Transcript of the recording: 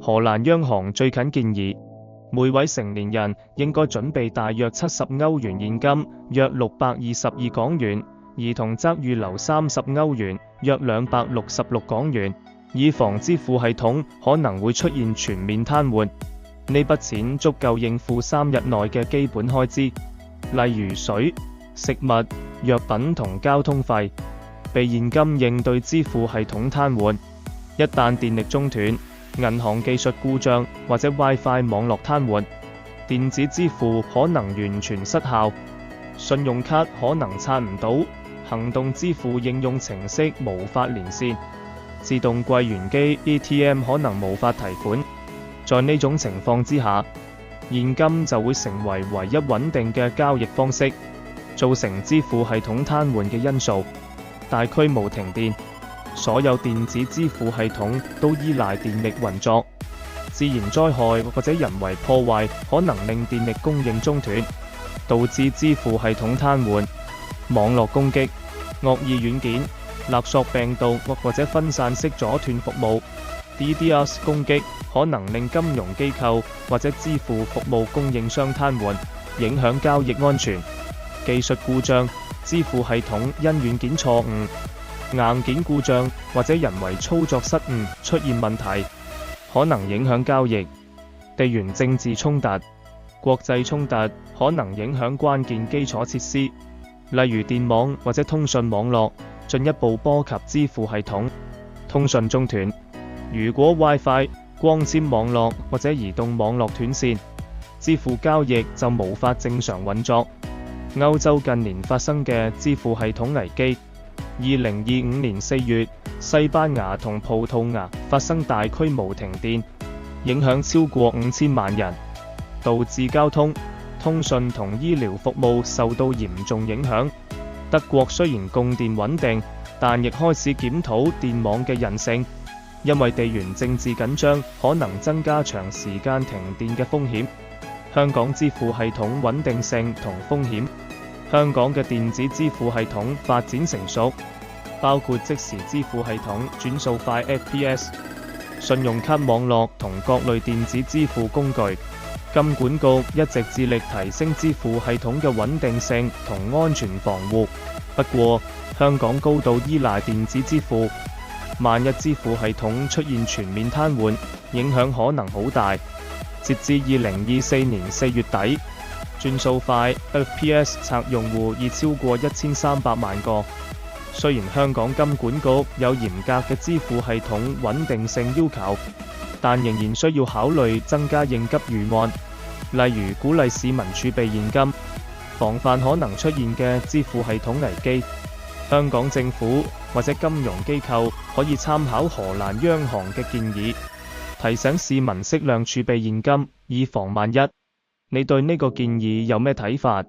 荷蘭央行最近建議，每位成年人應該準備大約70歐元現金，約622港元；兒童則預留30歐元，約266港元，以防支付系統可能會出現全面癱瘓。呢筆錢足夠應付3日內嘅基本開支，例如水、食物、藥品同交通費，被現金應對支付系統癱瘓。一旦電力中斷、銀行技術故障或者 WiFi 網絡癱瘓，電子支付可能完全失效，信用卡可能刷唔到，行動支付應用程式無法連線，自動櫃員機 ATM 可能無法提款。在呢種情況之下，現金就會成為唯一穩定嘅交易方式，造成支付系統癱瘓嘅因素。大規模停電，所有電子支付系統都依賴電力運作，自然災害或者人為破壞可能令電力供應中斷，導致支付系統癱瘓。網絡攻擊、惡意軟件、勒索病毒或者分散式阻斷服務 DDoS 攻擊可能令金融機構或者支付服務供應商癱瘓，影響交易安全。技術故障、支付系統因軟件錯誤、硬件故障或者人為操作失誤出現問題，可能影響交易。地緣政治衝突、國際衝突可能影響關鍵基礎設施，例如電網或者通訊網絡，進一步波及支付系統。通訊中斷，如果 WiFi、光纖網絡或者移動網絡斷線，支付交易就無法正常運作。歐洲近年發生嘅支付系統危機，2025年4月，西班牙同葡萄牙發生大規模停電，影響超過5000萬人，導致交通、通訊同醫療服務受到嚴重影響。德國雖然供電穩定，但亦開始檢討電網嘅韌性，因為地緣政治緊張可能增加長時間停電嘅風險。香港支付系統穩定性同風險。香港嘅電子支付系統發展成熟，包括即時支付系統、轉數快 FPS、信用卡網絡同各類電子支付工具。金管局一直致力提升支付系統嘅穩定性同安全防護。不過，香港高度依賴電子支付，萬一支付系統出現全面癱瘓，影響可能好大。截至2024年4月底，轉數快 FPS 冊用戶已超過1300萬個。雖然香港金管局有嚴格嘅支付系統穩定性要求，但仍然需要考慮增加應急預案，例如鼓勵市民儲備現金，防範可能出現嘅支付系統危機。香港政府或者金融機構可以參考荷蘭央行嘅建議，提醒市民適量儲備現金，以防萬一。你對呢個建議有咩睇法？